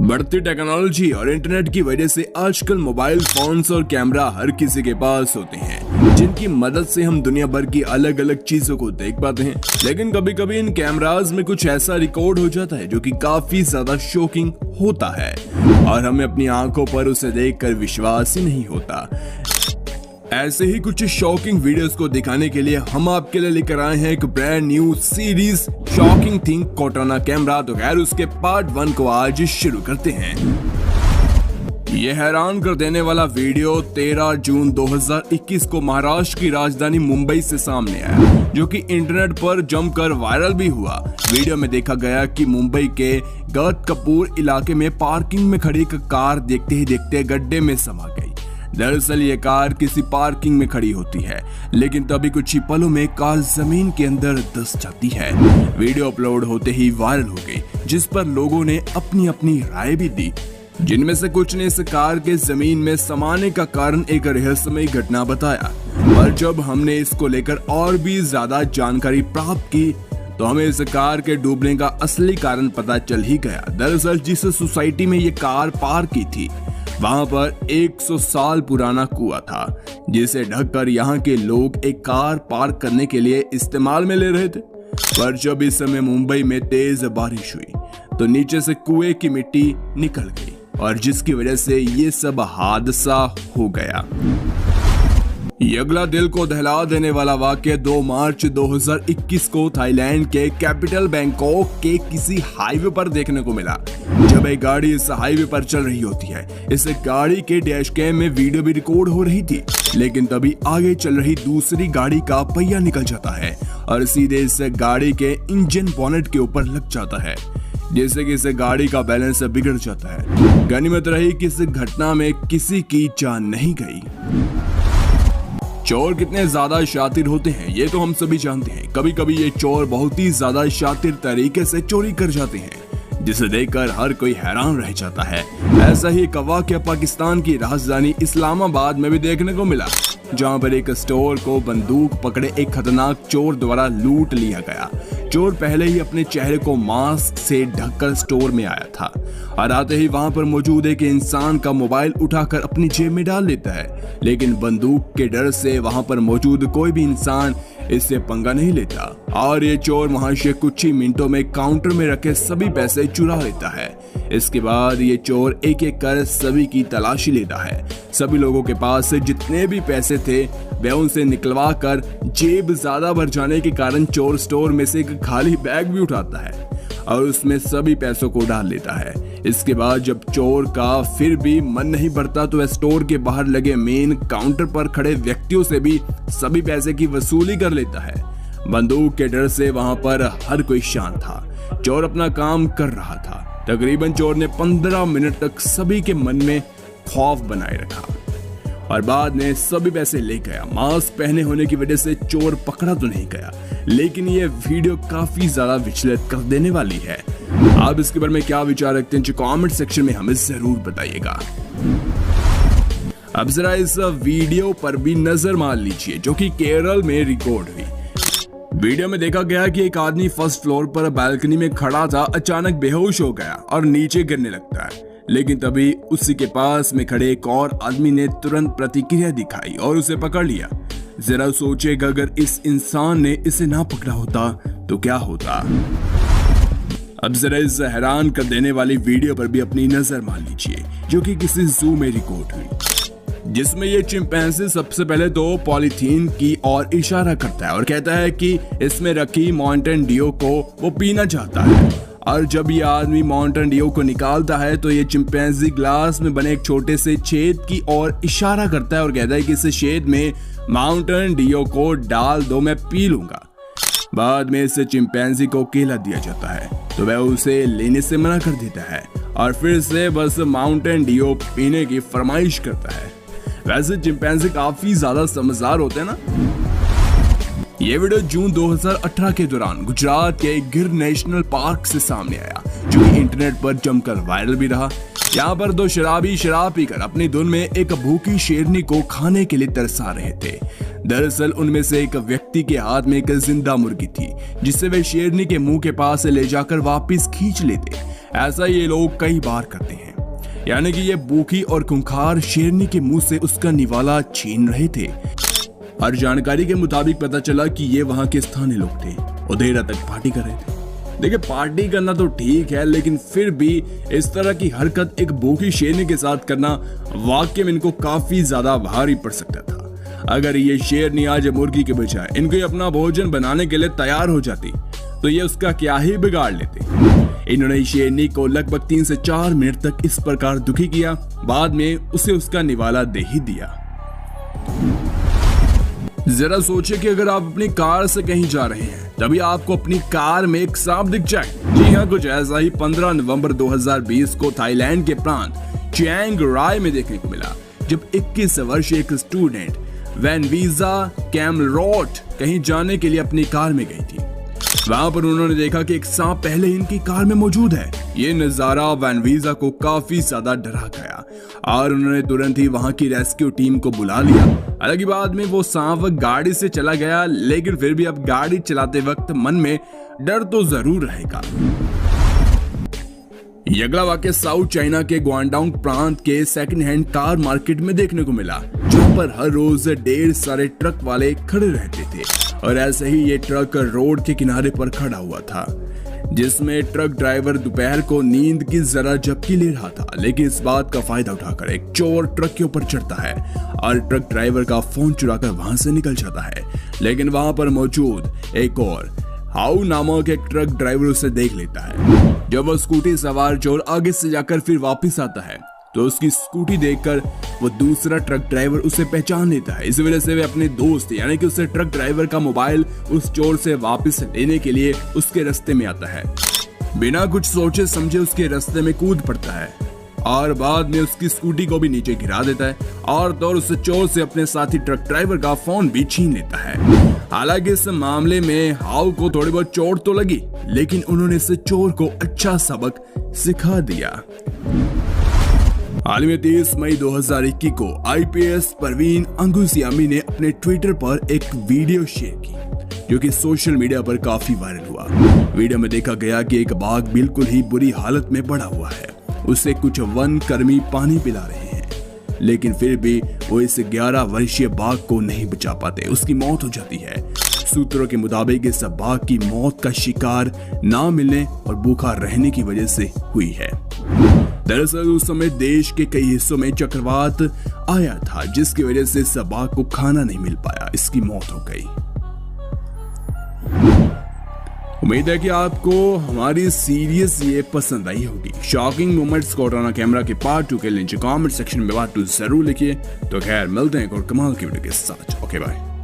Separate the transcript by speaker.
Speaker 1: बढ़ती टेक्नोलॉजी और इंटरनेट की वजह से आजकल मोबाइल फोन्स और कैमरा हर किसी के पास होते हैं, जिनकी मदद से हम दुनिया भर की अलग अलग चीजों को देख पाते हैं। लेकिन कभी कभी इन कैमरास में कुछ ऐसा रिकॉर्ड हो जाता है जो कि काफी ज्यादा शॉकिंग होता है और हमें अपनी आंखों पर उसे देखकर विश्वास ही नहीं होता। ऐसे ही कुछ शॉकिंग वीडियोस को दिखाने के लिए हम आपके लिए लेकर आए हैं एक brand new series shocking thing Cortana camera. तो खैर उसके पार्ट 1 को आज शुरू करते हैं। यह हैरान कर देने वाला वीडियो 13 जून 2021 को महाराष्ट्र की राजधानी मुंबई से सामने आया, जो कि इंटरनेट पर जमकर वायरल भी हुआ। वीडियो में देखा गया कि मुंबई के गौतमपुर इलाके में पार्किंग में खड़ी एक कार देखते ही देखते गड्ढे में समा गई। दरअसल ये कार किसी पार्किंग में खड़ी होती है, लेकिन तभी कुछ ही पलों में कार जमीन के अंदर धंस जाती है। वीडियो अपलोड होते ही वायरल हो गई, जिस पर लोगों ने अपनी अपनी राय भी दी, जिनमें से कुछ ने इस कार के जमीन में समाने का कारण एक रहस्यमयी घटना बताया। और जब हमने इसको लेकर और भी ज्यादा जानकारी प्राप्त की तो हमें इस कार के डूबने का असली कारण पता चल ही गया। दरअसल जिस सोसाइटी में ये कार पार्क की थी, वहां पर 100 साल पुराना कुआं था, जिसे ढककर यहाँ के लोग एक कार पार्क करने के लिए इस्तेमाल में ले रहे थे। पर जब इस समय मुंबई में तेज बारिश हुई तो नीचे से कुएं की मिट्टी निकल गई और जिसकी वजह से ये सब हादसा हो गया। ये अगला दिल को दहला देने वाला वाकया 2 मार्च 2021 को थाईलैंड के कैपिटल बैंकॉक के किसी हाईवे पर देखने को मिला। जब एक गाड़ी इस हाईवे पर चल रही होती है, इस गाड़ी के डैश कैम में वीडियो भी रिकॉर्ड हो रही थी, लेकिन तभी आगे चल रही दूसरी गाड़ी का पहिया निकल जाता है और सीधे इस गाड़ी के इंजन बोनेट के ऊपर लग जाता है, जिससे कि इस गाड़ी का बैलेंस बिगड़ जाता है। गनीमत रही कि इस घटना में किसी की जान नहीं गई। चोर कितने ज्यादा शातिर होते हैं ये तो हम सभी जानते हैं। कभी कभी ये चोर बहुत ही ज्यादा शातिर तरीके से चोरी कर जाते हैं, जिसे देखकर हर कोई हैरान रह जाता है। ऐसा ही एक वाकया पाकिस्तान की राजधानी इस्लामाबाद में भी देखने को मिला, जहां पर एक स्टोर को बंदूक पकड़े एक खतरनाक चोर द्वारा लूट लिया गया। चोर पहले ही अपने चेहरे को मास्क से ढककर स्टोर में आया था और आते ही वहां पर मौजूद एक इंसान का मोबाइल उठाकर अपनी जेब में डाल लेता है, लेकिन बंदूक के डर से वहां पर मौजूद कोई भी इंसान इससे पंगा नहीं लेता और ये चोर वहां से कुछ ही मिनटों में काउंटर में रखे सभी पैसे चुरा लेता है। इसके बाद ये चोर एक एक कर सभी की तलाशी लेता है। सभी लोगों के पास से जितने भी पैसे थे वे उनसे निकलवा कर जेब ज्यादा भर जाने के कारण चोर स्टोर में से एक खाली बैग भी उठाता है और उसमें सभी पैसों को डाल लेता है। इसके बाद जब चोर का फिर भी मन नहीं भरता तो वह स्टोर के बाहर लगे मेन काउंटर पर खड़े व्यक्तियों से भी सभी पैसे की वसूली कर लेता है। बंदूक के डर से वहां पर हर कोई शांत था। चोर अपना काम कर रहा था। तकरीबन चोर ने 15 मिनट तक सभी के मन में खौफ बनाए रखा और बाद में सभी पैसे ले गया। मास्क पहने होने की वजह से चोर पकड़ा तो नहीं गया, लेकिन ये वीडियो काफी ज्यादा विचलित कर देने वाली है। आप इसके बारे में क्या विचार रखते हैं जो कमेंट सेक्शन में हमें जरूर बताइएगा। अब जरा इस वीडियो पर भी नजर मार लीजिए, जो कि केरल में रिकॉर्ड हुई। वीडियो में देखा गया कि एक आदमी फर्स्ट फ्लोर पर बालकनी में खड़ा था, अचानक बेहोश हो गया और नीचे गिरने लगता है, लेकिन तभी उसी के पास में खड़े एक और आदमी ने तुरंत प्रतिक्रिया दिखाई और उसे पकड़ लिया। जरा सोचेगा अगर इस इंसान ने इसे ना पकड़ा होता तो क्या होता। अब जरा इस हैरान कर देने वाली वीडियो पर भी अपनी नजर मार लीजिए, जो कि किसी जू में रिकॉर्ड हुई, जिसमें ये चिंपैंजी सबसे पहले तो पॉलीथीन की ओर इशारा करता है और कहता है कि इसमें रखी माउंटेन ड्यू को वो पीना चाहता है। और जब ये आदमी माउंटेन ड्यू को निकालता है तो ये चिंपैंजी ग्लास में बने एक छोटे से छेद की ओर इशारा करता है और कहता है कि इस छेद में माउंटेन ड्यू को डाल दो, मैं पी लूंगा। बाद में इस चिंपैंजी को केला दिया जाता है तो वह उसे लेने से मना कर देता है और फिर से बस माउंटेन ड्यू पीने की फरमाइश करता है। वैसे चिंपैंजी काफी ज्यादा समझदार होते हैं ना। ये वीडियो जून 2018 के दौरान गुजरात के गिर नेशनल पार्क से सामने आया, जो कि इंटरनेट पर जमकर वायरल भी रहा। यहाँ पर 2 शराबी शराब पीकर अपनी धुन में एक भूखी शेरनी को खाने के लिए तरसा रहे थे। दरअसल उनमें से एक व्यक्ति के हाथ में एक जिंदा मुर्गी थी, जिसे वे शेरनी के मुंह के पास ले जाकर वापस खींच लेते। ऐसा ये लोग कई बार करते हैं, यानी कि ये भूखी और खूंखार शेरनी के मुंह से उसका निवाला छीन रहे थे। हर जानकारी के मुताबिक पता चला कि ये वहां के स्थानीय लोग थे और देर रात तक पार्टी कर रहे थे। देखिए, पार्टी करना तो ठीक है, लेकिन फिर भी इस तरह की हरकत एक भूखी शेरनी के साथ करना वाकई में इनको काफी ज्यादा भारी पड़ सकता था। अगर ये शेरनी आज मुर्गी के बजाय इनको अपना भोजन बनाने के लिए तैयार हो जाती तो ये उसका क्या ही बिगाड़ लेते। इन्होंने शेरनी को लगभग 3 से 4 मिनट तक इस प्रकार दुखी किया, बाद में उसे उसका निवाला दे ही दिया। जरा सोचिए कि अगर आप अपनी कार से कहीं जा रहे हैं, तभी आपको अपनी कार में एक सांप दिख जाए। जी हाँ, कुछ ऐसा ही 15 नवंबर 2020 को थाईलैंड के प्रांत चियांग राय में देखने को मिला, जब 21 वर्षीय एक स्टूडेंट वैनवीजा कैमलरोट कहीं जाने के लिए अपनी कार में गई थी। वहां पर उन्होंने देखा कि एक सांप पहले ही इनकी कार में मौजूद है। ये नजारा वैनवीजा को काफी ज्यादा डरा गया और उन्होंने तुरंत ही वहां की रेस्क्यू टीम को बुला लिया। हालांकि बाद में वो सांप गाड़ी से चला गया, लेकिन फिर भी अब गाड़ी चलाते वक्त मन में डर तो जरूर रहेगा। ये अगला वाक्य साउथ चाइना के ग्वांगडोंग प्रांत के सेकंड हैंड कार मार्केट में देखने को मिला, जहां पर हर रोज ढेर सारे ट्रक वाले खड़े रहते थे और ऐसे ही ये ट्रक रोड के किनारे पर खड़ा हुआ था, जिसमें ट्रक ड्राइवर दोपहर को नींद की जरा झपकी ले रहा था। लेकिन इस बात का फायदा उठाकर एक चोर ट्रक के ऊपर चढ़ता है और ट्रक ड्राइवर का फोन चुराकर वहां से निकल जाता है। लेकिन वहां पर मौजूद एक और हाउ नामक एक ट्रक ड्राइवर उसे देख लेता है। जब वो स्कूटी सवार चोर आगे से जाकर फिर वापस आता है तो उसकी स्कूटी देखकर वो दूसरा ट्रक ड्राइवर उसे पहचान लेता है। इस वजह से वे अपने दोस्त यानी कि उसे ट्रक ड्राइवर का मोबाइल उस चोर से वापस लेने के लिए उसके रास्ते में आता है। बिना कुछ सोचे समझे उसके रास्ते में कूद पड़ता है और बाद में उसकी स्कूटी को भी नीचे गिरा देता है और तो उस चोर से अपने साथी ट्रक ड्राइवर का फोन भी छीन लेता है। हालांकि इस मामले में हाउ को थोड़ी बहुत चोट तो लगी, लेकिन उन्होंने इस चोर को अच्छा सबक सिखा दिया। हाल में 30 मई 2021 को IPS परवीन अंगुसियामी ने अपने ट्विटर पर एक वीडियो शेयर की, जो कि सोशल मीडिया पर काफी वायरल हुआ। वीडियो में देखा गया कि एक बाघ बिल्कुल ही बुरी हालत में पड़ा हुआ है। उसे कुछ वन कर्मी पानी पिला रहे हैं, लेकिन फिर भी वो इस 11 वर्षीय बाघ को नहीं बचा पाते, उसकी मौत हो जाती है। सूत्रों के मुताबिक इस बाघ की मौत का शिकार ना मिलने और भूखा रहने की वजह से हुई है। दरअसल उस समय देश के कई हिस्सों में चक्रवात आया था, जिसकी वजह से इस बाघ को खाना नहीं मिल पाया, इसकी मौत हो गई। उम्मीद है कि आपको हमारी सीरीज ये पसंद आई होगी। शॉकिंग मोमेंट्स कोरोना कैमरा के पार्ट 2 के लिए नीचे कमेंट सेक्शन में बात जरूर लिखिए। तो खैर, मिलते हैं एक और कमाल की वीडियो के साथ। Okay bye.